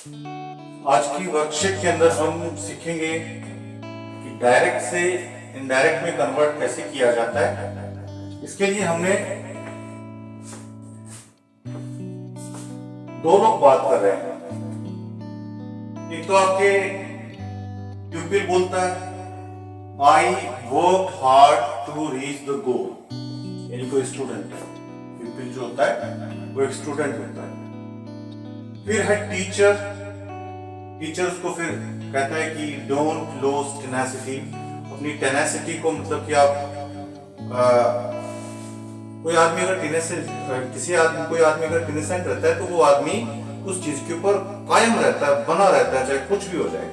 आज की वर्कशीट के अंदर हम सीखेंगे कि डायरेक्ट से इनडायरेक्ट में कन्वर्ट कैसे किया जाता है। इसके लिए हमने दो लोग बात कर रहे हैं। एक तो आपके प्यूपिल बोलता है I work hard to reach the goal, यानी कोई स्टूडेंट है। प्यूपिल जो होता है वो एक स्टूडेंट होता है। फिर है टीचर। टीचर उसको फिर कहता है कि डोंट लूज टेनासिटी, अपनी टेनासिटी को, मतलब कि आप कोई आदमी अगर कोई आदमी अगर टेनेसेंट रहता है तो वो आदमी उस चीज के ऊपर कायम रहता है, बना रहता है, चाहे कुछ भी हो जाए।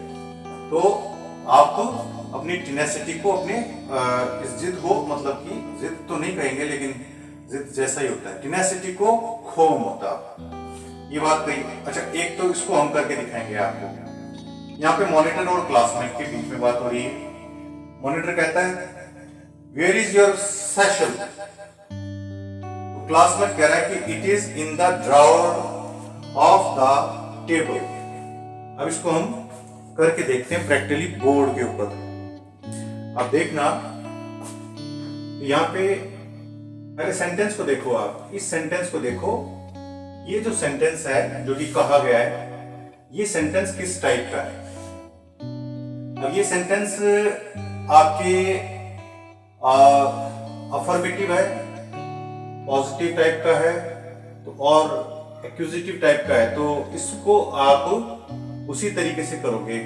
तो आप अपनी टेनेसिटी को, अपने इस जिद को, मतलब कि जिद तो नहीं कहेंगे लेकिन जिद जैसा ही होता है, टेनेसिटी को खो मत आप। ये बात कही। अच्छा, एक तो इसको हम करके दिखाएंगे आपको। यहाँ पे मॉनिटर और क्लासमेट के बीच में बात हो रही है। मॉनिटर कहता है वेयर इज योर सेशन, तो क्लासमेट कह रहा है कि it is in the drawer of the table. अब इसको हम करके देखते हैं प्रैक्टिकली बोर्ड के ऊपर। अब देखना, यहाँ पे पहले सेंटेंस को देखो। आप इस सेंटेंस को देखो। ये जो सेंटेंस है जो कि कहा गया है, ये सेंटेंस किस टाइप का है? अब ये सेंटेंस आपके अफर्मेटिव है, पॉजिटिव टाइप का है, तो और एक्यूजिटिव टाइप का है। तो इसको आप उसी तरीके से करोगे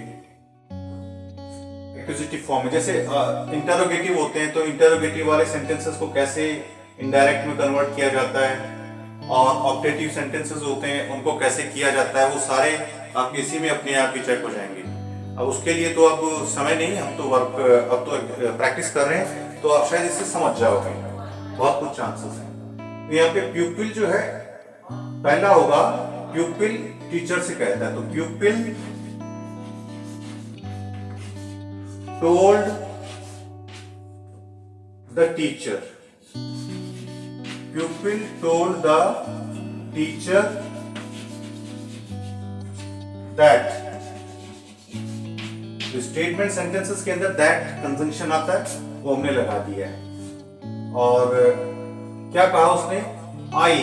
एक्यूजिटिव फॉर्म में। जैसे इंटरोगेटिव होते हैं, तो इंटरोगेटिव वाले सेंटेंसेस को कैसे इनडायरेक्ट में कन्वर्ट किया जाता है, और ऑब्जेक्टिव सेंटेंसेस होते हैं उनको कैसे किया जाता है, वो सारे आपके इसी में अपने आप ही चेक हो जाएंगे। अब उसके लिए तो अब समय नहीं, हम तो अब तो प्रैक्टिस कर रहे हैं, तो आप शायद इससे समझ जाओगे। बहुत कुछ चांसेस हैं। तो यहाँ पे प्यूपिल जो है, पहला होगा प्यूपिल टीचर से कहता है, तो प्यूपिल told the teacher. Pupil told the teacher that। तो स्टेटमेंट सेंटेंसेस के अंदर दैट कंजंक्शन आता है, वो हमने लगा दिया है। और क्या कहा उसने? आई।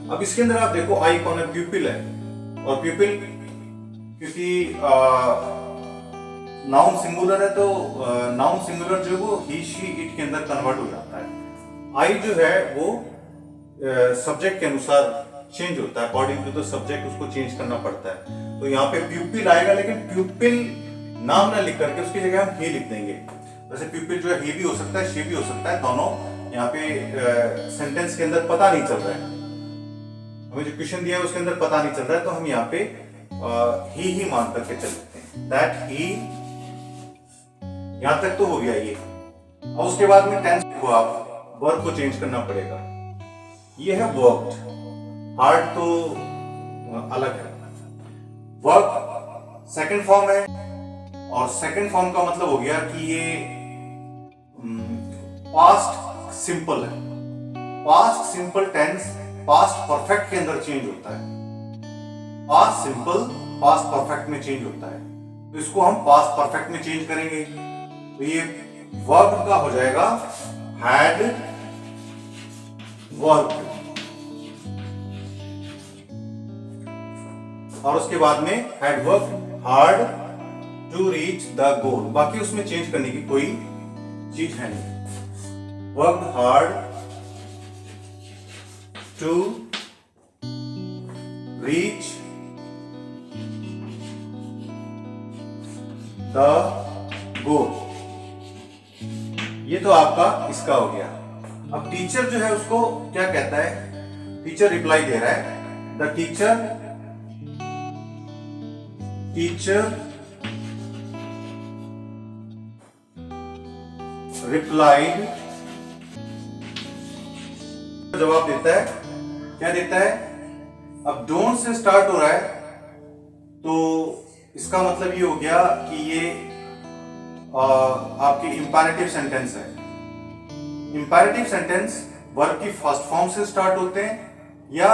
अब इसके अंदर आप देखो आई कौन है? प्यूपिल है। और प्यूपिल क्योंकि नाउन सिंगुलर है, तो नाउन सिंगुलर जो वो ही शी इट के अंदर कन्वर्ट हो जाता है। आई जो है वो सब्जेक्ट के अनुसार चेंज होता है, अकॉर्डिंग टू द सब्जेक्ट उसको चेंज करना पड़ता है। तो यहाँ पे प्यूपिल आएगा, लेकिन प्यूपिल नाम ना लिख करके उसकी जगह हम ही लिख देंगे। वैसे प्यूपिल जो है ही भी हो सकता है, शी भी हो सकता है, दोनों यहाँ पे सेंटेंस के अंदर पता नहीं चल रहा है, हमें जो क्वेश्चन दिया है उसके अंदर पता नहीं चल रहा है, तो हम यहाँ पे ही मान करके चल सकते हैं। दैट ही, यहाँ तक तो हो गया ये। अब उसके बाद में टेंस देखो, आप वर्ब को चेंज करना पड़ेगा। ये है वर्कड, हार्ड तो अलग है। वर्क सेकंड फॉर्म है, और सेकंड फॉर्म का मतलब हो गया कि ये पास्ट सिंपल है। Past simple tense past perfect के अंदर चेंज होता है। पास्ट सिंपल पास्ट परफेक्ट में चेंज होता है, तो इसको हम पास्ट परफेक्ट में चेंज करेंगे। तो ये वर्ब का हो जाएगा हैड वर्क, और उसके बाद में had work hard to reach the goal. बाकी उसमें चेंज करने की कोई चीज है नहीं। Work hard to reach the goal. ये तो आपका इसका हो गया। अब टीचर जो है उसको क्या कहता है? टीचर रिप्लाई दे रहा है, द टीचर रिप्लाइड। जवाब देता है, क्या देता है? अब डोंट से स्टार्ट हो रहा है, तो इसका मतलब ये हो गया कि ये आपकी इंपैरेटिव सेंटेंस है। इंपैरेटिव सेंटेंस वर्ब की फर्स्ट फॉर्म से स्टार्ट होते हैं या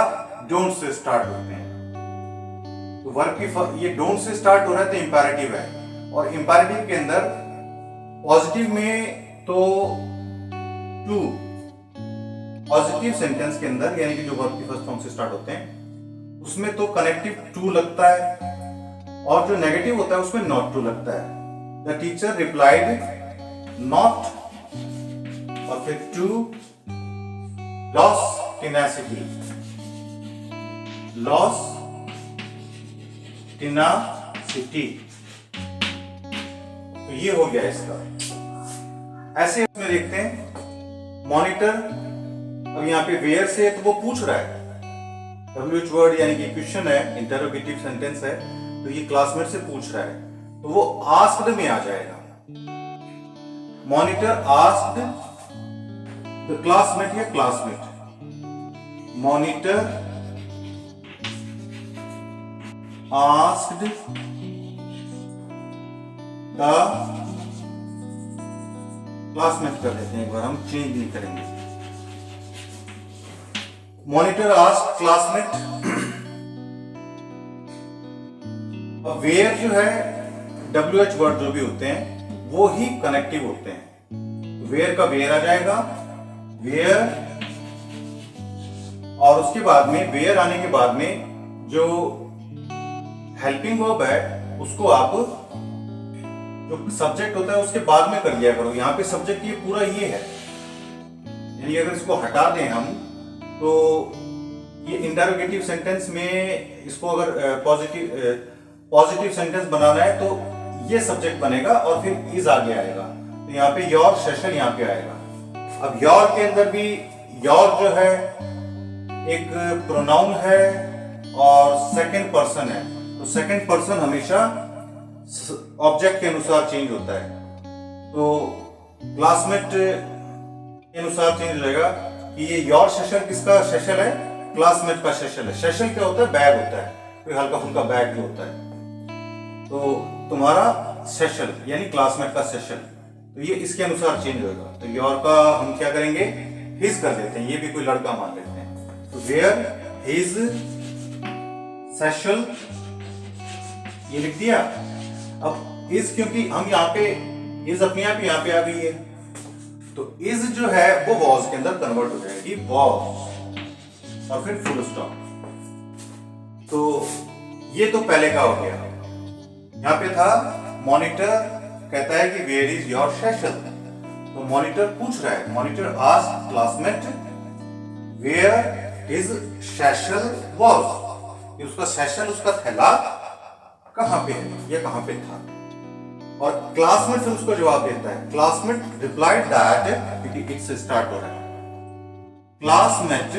डोंट से स्टार्ट होते हैं। तो तो वर्ब की ये डोंट से स्टार्ट हो रहा है तो इंपैरेटिव है, और इंपैरेटिव के अंदर पॉजिटिव में तो टू, पॉजिटिव सेंटेंस के अंदर यानी कि जो वर्ब की फर्स्ट फॉर्म से स्टार्ट होते हैं उसमें तो कनेक्टिव टू लगता है, और जो नेगेटिव होता है उसमें नॉट टू लगता है। द टीचर रिप्लाइड नॉट, और फिर to lose tenacity, lose tenacity. तो ये हो गया इसका। ऐसे इसमें देखते हैं मॉनिटर, अब यहाँ पे वेयर से तो वो पूछ रहा है, WH वर्ड यानी कि क्वेश्चन है, इंटरोगेटिव सेंटेंस है, तो ये क्लासमेट से पूछ रहा है तो वो आस्क्ड में आ जाएगा। मॉनिटर आस्क्ड द क्लासमेट या classmate, monitor asked the classmate कर देते हैं एक बार, हम चेंज नहीं करेंगे। Monitor asked classmate. अब वेयर जो है WH वर्ड जो भी होते हैं वो ही कनेक्टिव होते हैं, वेयर का वेयर आ जाएगा, वेयर, और उसके बाद में वेयर आने के बाद में जो हेल्पिंग वर्ब है उसको आप जो सब्जेक्ट होता है उसके बाद में कर लिया करो। यहाँ पे सब्जेक्ट ये पूरा ये है, यानी अगर इसको हटा दें हम तो ये इंटरोगेटिव सेंटेंस में इसको अगर पॉजिटिव सेंटेंस बनाना है तो ये सब्जेक्ट बनेगा और फिर इज आगे आएगा, तो यहाँ पे योर सेशन यहाँ पे आएगा। अब योर के अंदर भी योर जो है एक प्रोनाउन है और सेकंड पर्सन है, तो सेकंड पर्सन हमेशा ऑब्जेक्ट के अनुसार चेंज होता है, तो क्लासमेट के अनुसार चेंज हो जाएगा कि ये योर सेशन किसका सेशन है, क्लासमेट का सेशन है। सेशन क्या होता है, बैग होता है, कोई हल्का फुल्का बैग जो होता है, तो तुम्हारा सेशन यानी क्लासमेट का सेशन, तो ये इसके अनुसार चेंज होगा। तो योर का हम क्या करेंगे, हिज कर देते हैं, ये भी कोई लड़का मान लेते हैं, तो वेयर हिज सेशन ये लिख दिया। अब इज, क्योंकि हम यहाँ पे इज अपने आप यहाँ पे आ गई है, तो इज जो है वो वॉज के अंदर कन्वर्ट हो जाएगी, वॉज और फिर फुल स्टॉप। तो ये तो पहले का हो गया। यहाँ पे था मॉनिटर कहता है कि वेयर इज योर सेशन, तो मॉनिटर पूछ रहा है, monitor asked classmate where his session was, उसका सेशन उसका थैला कहां पे है या कहां पे था, और क्लासमेट फिर उसको जवाब देता है। क्लासमेट रिप्लाइड दैट, इट से स्टार्ट हो रहा है, क्लासमेट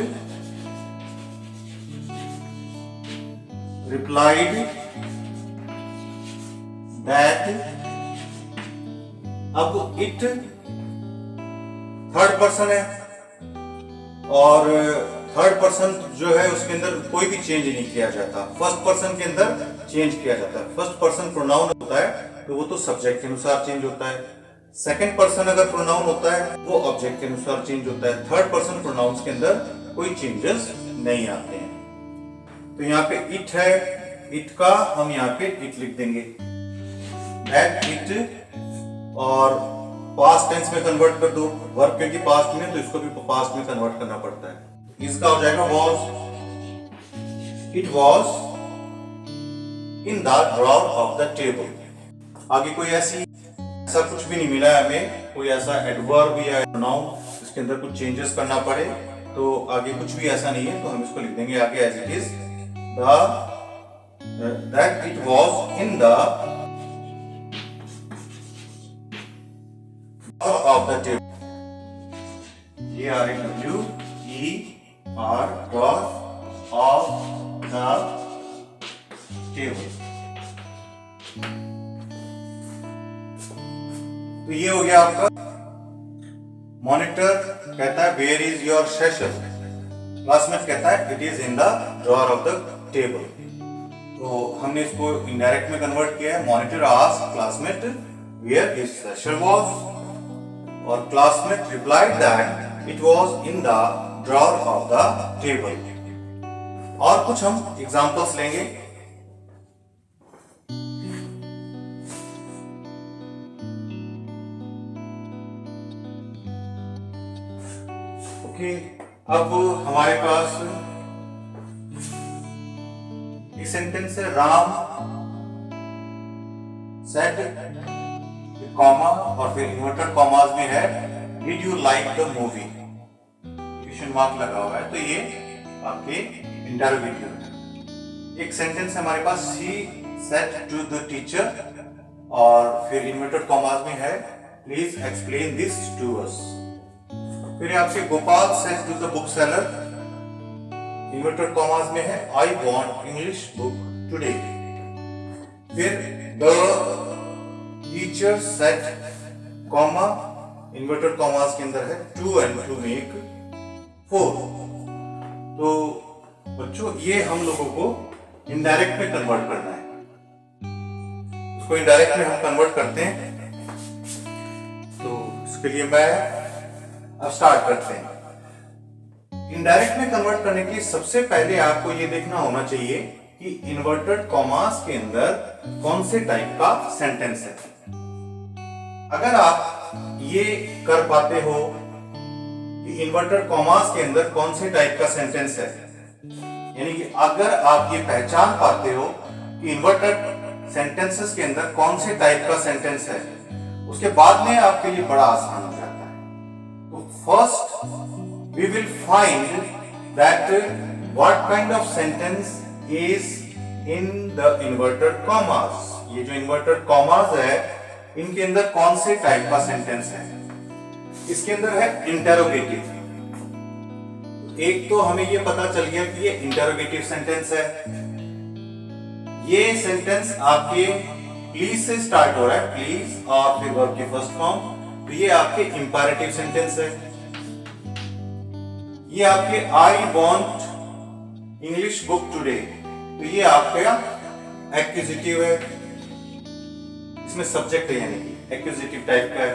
रिप्लाइड दैट। अब इट थर्ड पर्सन है और थर्ड पर्सन जो है उसके अंदर कोई भी चेंज नहीं किया जाता, फर्स्ट पर्सन के अंदर चेंज किया जाता है। फर्स्ट पर्सन प्रोनाउन होता है तो वो तो सब्जेक्ट के अनुसार चेंज होता है, सेकंड पर्सन अगर प्रोनाउन होता है वो ऑब्जेक्ट के अनुसार चेंज होता है, थर्ड पर्सन प्रोनाउंस के अंदर कोई चेंजेस नहीं आते हैं। तो यहाँ पे इट है, इट का हम यहाँ पे इट लिख देंगे, दैट इट, और पास्ट टेंस में कन्वर्ट कर दो, वर्ब क्योंकि पास्ट में तो इसको भी पास्ट में कन्वर्ट करना पड़ता है, इसका हो जाएगा was, it was in the drawer of the table। आगे कोई ऐसा कुछ भी नहीं मिला है हमें, कोई ऐसा एडवर्ब या नाउन इसके अंदर कुछ चेंजेस करना पड़े, तो आगे कुछ भी ऐसा नहीं है, तो हम इसको लिख देंगे आगे as it is, that it was in the of the table, DRAWER drawer of the table। तो ये हो गया आपका। मॉनिटर कहता है where is your session, classmate कहता है it is in the drawer of the table. तो हमने इसको इनडायरेक्ट में कन्वर्ट किया है, monitor asked classmate where his session was, और classmate replied that it was in the drawer of the table. और कुछ हम एग्जांपल्स लेंगे। ओके, अब हमारे पास एक सेंटेंस है, राम सेड कॉमा और फिर इन्वर्टेड कॉमास में है, did you like the movie, question mark लगा हुआ है, तो ये आपके इंटरोगेटिव है। एक सेंटेंस है हमारे पास, she said to the teacher और फिर इन्वर्टेड कॉमास में है, please explain this to us. फिर आपके Gopal said to the book seller, inverted commas में है, I want English book today. फिर the teacher said comma inverted commas के अंदर है, 2 and 2 make 4। तो बच्चों ये हम लोगों को इनडायरेक्ट में कन्वर्ट करना है, उसको इनडायरेक्ट में हम कन्वर्ट करते हैं। तो इसके लिए मैं अब स्टार्ट करते हैं। इनडायरेक्ट में कन्वर्ट करने के लिए सबसे पहले आपको ये देखना होना चाहिए कि इन्वर्टेड कॉमास के अंदर कौन से टाइप का सेंटेंस है। अगर आप ये कर पाते हो कि इन्वर्टेड कॉमास के अंदर कौन से टाइप का सेंटेंस है, यानी कि अगर आप ये पहचान पाते हो कि इन्वर्टेड सेंटेंसेस के अंदर कौन से टाइप का सेंटेंस है, उसके बाद में आपके लिए बड़ा आसान हो जाता है। तो first we will find that what kind of sentence is in the inverted commas. ये जो इन्वर्टेड कॉमास है, इनके अंदर कौन से टाइप का सेंटेंस है। इसके अंदर है इंटरोगेटिव। एक तो हमें ये पता चल गया कि ये इंटरोगेटिव सेंटेंस है। ये सेंटेंस आपके प्लीज से स्टार्ट हो रहा है, प्लीज और फिर वर्ब की फर्स्ट फॉर्म, तो ये आपके इंपैरेटिव सेंटेंस है। ये आपके आई वांट इंग्लिश बुक टुडे, तो ये आपका एक्यूजिटिव है, इसमें सब्जेक्ट है यानी कि एक्यूजिटिव टाइप का है।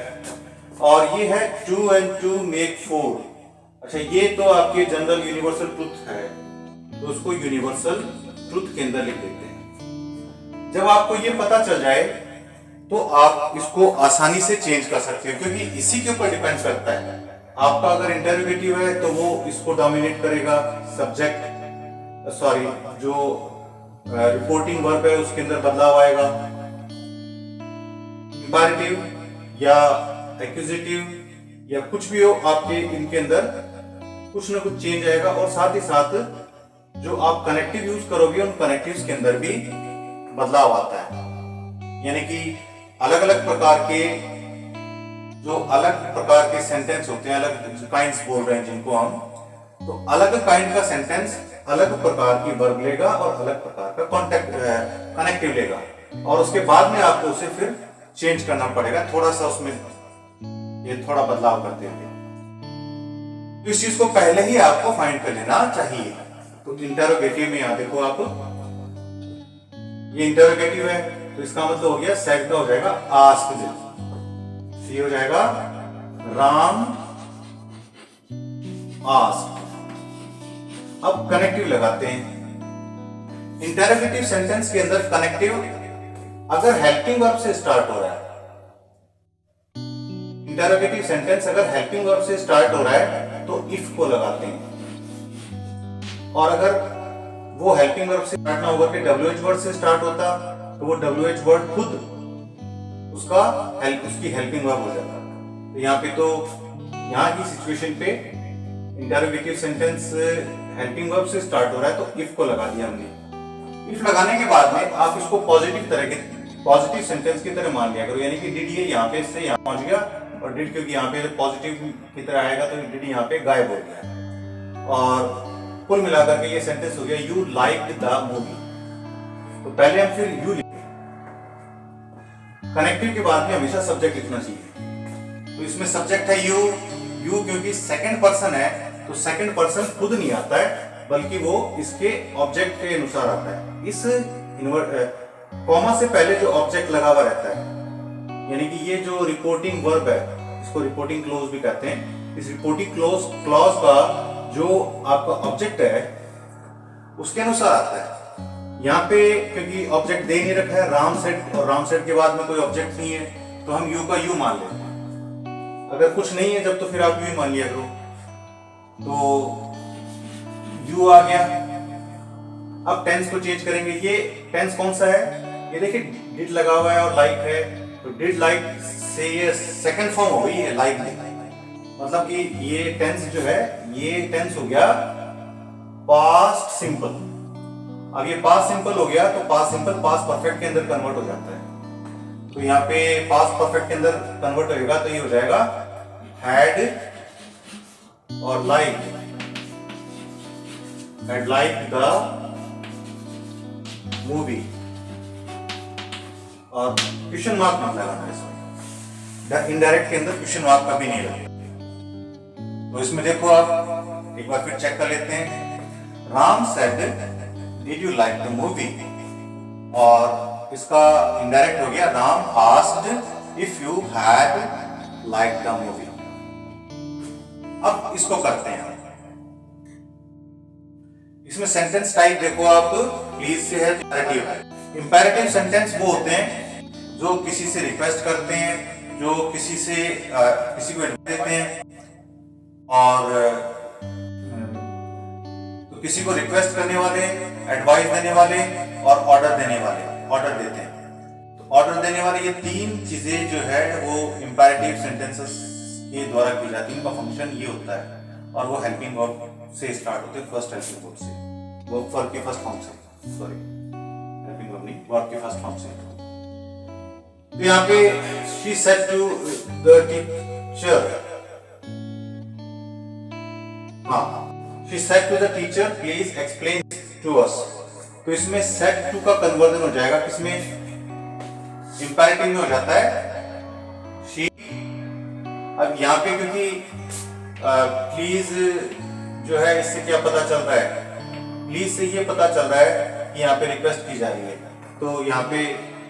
और ये है 2 and 2 make 4। अच्छा, ये तो आपके जनरल यूनिवर्सल ट्रुथ है, तो उसको यूनिवर्सल ट्रुथ के अंदर लिख देते हैं। जब आपको ये पता चल जाए तो आप इसको आसानी से चेंज कर सकते हो, क्योंकि इसी के ऊपर डिपेंड करता है। आपका अगर इंटरोगेटिव है तो वो इसको डोमिनेट करेगा, सब्जेक्ट सॉरी जो रिपोर्टिंग वर्ब है उसके अंदर बदलाव आएगा। इंपैरेटिव या एक्यूजिटिव या कुछ भी हो, आपके इनके अंदर कुछ ना कुछ चेंज आएगा। और साथ ही साथ जो आप कनेक्टिव यूज करोगे, उन कनेक्टिव्स के अंदर भी बदलाव आता है। यानी कि अलग अलग प्रकार के सेंटेंस होते हैं, अलग काइंड्स बोल रहे हैं जिनको हम, तो अलग काइंड का सेंटेंस अलग प्रकार की वर्ब लेगा और अलग प्रकार का कनेक्टिव लेगा, और उसके बाद में आपको उसे फिर चेंज करना पड़ेगा, थोड़ा सा उसमें ये थोड़ा बदलाव करते हैं। तो इस चीज को पहले ही आपको फाइंड कर लेना चाहिए। तो इंटरोगेटिव में यहां देखो आप, ये इंटरोगेटिव है, तो इसका मतलब हो गया सेड का हो जाएगा आस्क्ड, ये हो जाएगा राम आस्क्ड। अब कनेक्टिव लगाते हैं। इंटरोगेटिव सेंटेंस के अंदर कनेक्टिव अगर हेल्पिंग वर्ब से स्टार्ट हो रहा है, इंटरोगेटिव सेंटेंस अगर हेल्पिंग वर्ब से स्टार्ट हो रहा है तो इफ को लगाते हैं, और अगर वो हेल्पिंग वर्ब से स्टार्ट ना होकर के WH वर्ड से स्टार्ट होता तो वो WH वर्ड खुद उसकी हेल्पिंग वर्ब हो जाता। तो यहाँ पे तो यहाँ की सिचुएशन पे इंटरोगेटिव सेंटेंस हेल्पिंग वर्ब से स्टार्ट हो रहा है तो इफ को लगा दिया हमने। इफ लगाने के बाद में आप इसको पॉजिटिव सेंटेंस की तरह मान लिया करो, यानी कि डिड ये यहाँ पे से यहाँ पहुंच गया, और डिड क्योंकि यहाँ पे पॉजिटिव की तरह आएगा तो डिड यहाँ पे गायब हो गया, और कुल मिलाकर के ये सेंटेंस हो गया यू लाइक्ड द मूवी। तो पहले हम फिर यू लिखें, कनेक्टिव के बाद में हमेशा सब्जेक्ट लिखना चाहिए। तो इसमें सब्जेक्ट है यू क्योंकि सेकंड पर्सन है, तो सेकंड पर्सन खुद नहीं आता है, बल्कि वो इसके ऑब्जेक्ट के अनुसार आता है। इस कॉमा से पहले जो ऑब्जेक्ट लगा हुआ रहता है, यानी कि ये जो रिपोर्टिंग वर्ब है, इसको रिपोर्टिंग क्लोज भी कहते हैं, इस रिपोर्टिंग क्लॉज का जो आपका ऑब्जेक्ट है उसके अनुसार आता है। यहाँ पे क्योंकि ऑब्जेक्ट दे नहीं रखा है राम सेट, और राम सेट के बाद में कोई ऑब्जेक्ट नहीं है, तो हम यू का यू मान लेते हैं। अगर कुछ नहीं है जब, तो फिर आप यू ही मान लिया करो। तो यू आ गया। अब टेंस को चेंज करेंगे। ये टेंस कौन सा है, ये देखिए डिड लगा हुआ है और लाइक है, तो डिड लाइक से ये सेकंड फॉर्म हो गई है लाइक। मतलब कि ये टेंस जो है, ये टेंस हो गया पास्ट सिंपल। अब ये पास्ट सिंपल हो गया तो पास्ट सिंपल पास्ट परफेक्ट के अंदर कन्वर्ट हो जाता है। तो यहाँ पे पास्ट परफेक्ट के अंदर कन्वर्ट होगा तो ये हो जाएगा हैड और like, had like the movie. और क्वेश्चन मार्क मत लगाना इसमें, इनडायरेक्ट के अंदर क्वेश्चन मार्क कभी नहीं लगेगा। तो इसमें देखो आप एक बार फिर चेक कर लेते हैं। Ram said did you like the movie, और इसका इनडायरेक्ट हो गया Ram asked if you had like the movie. अब इसको करते हैं। इसमें सेंटेंस टाइप देखो आप, प्लीज से है इंपैरेटिव। इंपैरेटिव सेंटेंस वो होते हैं जो किसी से रिक्वेस्ट करते हैं, जो किसी से किसी को एडवाइस देते हैं, और तो किसी को रिक्वेस्ट करने वाले, एडवाइस देने वाले और ऑर्डर देने वाले, ऑर्डर देते हैं। तो ऑर्डर देने वाले ये तीन चीजें जो है वो इंपैरेटिव सेंटेंसेस के द्वारा की जाती है। इनका फंक्शन ये होता है और वो हेल्पिंग वर्ब से स्टार्ट होते हैं, फर्स्ट हेल्पिंग वर्ब से, वर्ब के फर्स्ट फॉर्म से, सॉरी हेल्पिंग वर्ब नहीं, वर्ब के फर्स्ट फॉर्म से। तो यहाँ पे she said to the teacher, हाँ, she said to the teacher please explain to us। तो इसमें said to का कन्वर्जन हो जाएगा किसमें, इंपैरेटिव में हो जाता है she। अब यहाँ पे क्योंकि प्लीज जो है, इससे क्या पता चल रहा है, प्लीज से ये पता चल रहा है कि यहाँ पे रिक्वेस्ट की जा रही है। तो यहाँ पे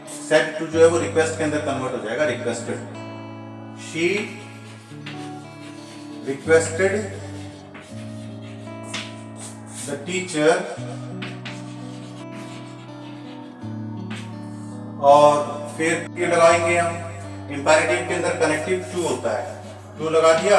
सेट टू जो है वो रिक्वेस्ट के अंदर कन्वर्ट हो जाएगा, requested. She requested the teacher, और फिर ये लगाएंगे हम। इंपैरेटिव के अंदर कनेक्टिव टू होता है, टू लगा दिया,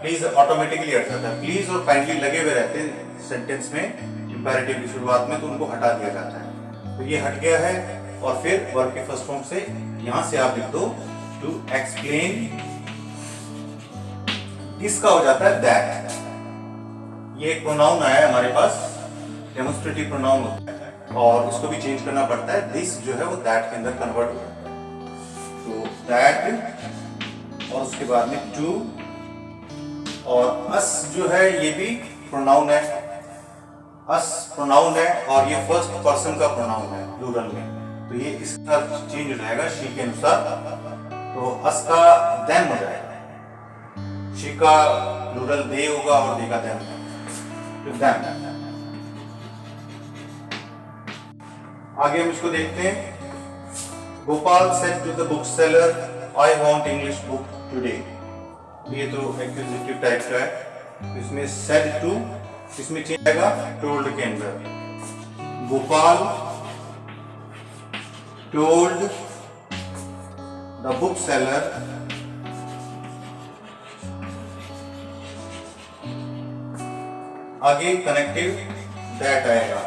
प्लीज ऑटोमेटिकली हट जाता है। प्लीज और काइंडली लगे हुए रहते हैं सेंटेंस में इंपैरेटिव की शुरुआत में, तो उनको हटा दिया जाता है। तो ये हट गया है। और फिर वर्ब के फर्स्ट फॉर्म से यहां से आप लिख दो टू एक्सप्लेन, इसका हो जाता है दैट। ये एक प्रोनाउन आया है हमारे पास, डेमोन्स्ट्रेटिव प्रोनाउन होता है, और इसको भी चेंज करना पड़ता है। दिस जो है वो दैट के अंदर कन्वर्ट हो जाता है। तो दैट, और उसके बाद में टू, और अस जो है ये भी प्रोनाउन है, अस प्रोनाउन है, और ये फर्स्ट पर्सन का प्रोनाउन है प्लूरल में। तो ये इसका चेंज हो जाएगा शी के अनुसार। तो अस का देम हो जाएगा, शी का प्लूरल दे होगा और दे का देम, तो देम। आगे हम इसको देखते हैं। Gopal said to the book seller I want English book today. ये तो एक्यूजेटिव टाइप का है। इसमें सेड टू, इसमें चेंज आएगा टोल्ड के अंदर। गोपाल told the bookseller आगे कनेक्टिव दैट आएगा।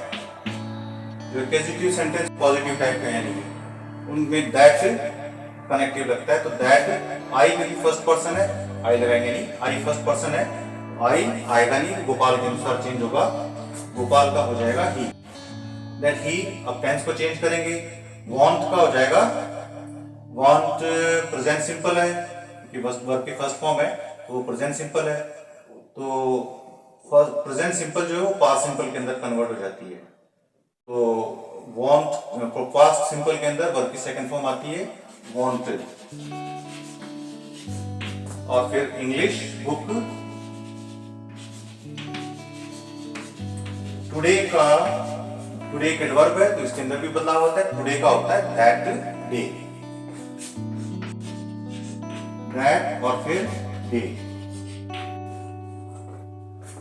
जो एक्यूजेटिव सेंटेंस पॉजिटिव टाइप का है नहीं, उनमें दैट कनेक्टिव लगता है। तो दैट आई क्योंकि फर्स्ट पर्सन है, आई लगाएंगे नहीं, आई फर्स्ट पर्सन है, आई आएगा नहीं, गोपाल के अनुसार चेंज होगा, गोपाल का हो जाएगा ही। दैट ही, अब टेंस को चेंज करेंगे। वांट का हो जाएगा, वांट प्रेजेंट सिंपल है क्योंकि वर्ब की फर्स्ट फॉर्म है, तो वो प्रेजेंट सिंपल है। तो प्रेजेंट सिंपल जो है वो पास्ट सिंपल के अंदर कन्वर्ट हो जाती है। तो वांट पास्ट सिंपल के अंदर वर्ब की सेकंड फॉर्म आती है वांटेड, और फिर इंग्लिश बुक। टुडे का, टुडे एक एडवर्ब है तो इसके अंदर भी बदलाव होता है। टुडे का होता है दैट डे, दैट और फिर डे।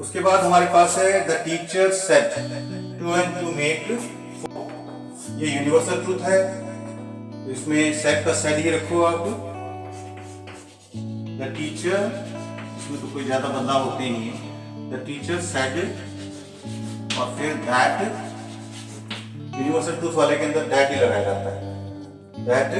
उसके बाद हमारे पास है the teacher said two and two make, ये यूनिवर्सल ट्रूथ है, तो इसमें सेड का सेड ही रखो आप। द टीचर, इसमें तो कोई ज्यादा बदलाव होते ही नहीं है, द टीचर सेड, और फिर दैट, यूनिवर्सल ट्रूथ वाले के अंदर दैट ही लगाया जाता है, दैट।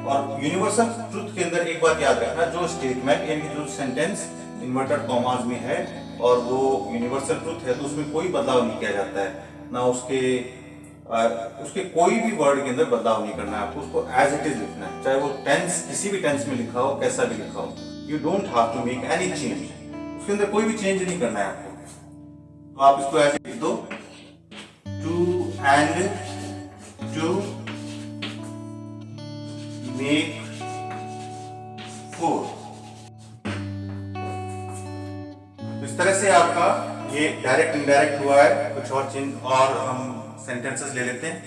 और यूनिवर्सल ट्रूथ के अंदर एक बात याद रखना, जो स्टेटमेंट यानी जो सेंटेंस इन्वर्टेड कॉमास में है और वो यूनिवर्सल ट्रूथ है, तो उसमें कोई बदलाव नहीं किया जाता है, ना उसके कोई भी वर्ड के अंदर बदलाव नहीं करना है आपको, उसको एज इट इज लिखना है, चाहे वो टेंस किसी भी टेंस में लिखा हो, कैसा भी लिखा हो। You don't have to make any change, उसके अंदर कोई भी चेंज नहीं करना है आपको। तो आप इसको एज लिख दो, two and two make four. इस तरह से आपका ये डायरेक्ट इनडायरेक्ट हुआ है। कुछ और चेंज और हम सेंटेंसेस ले लेते हैं।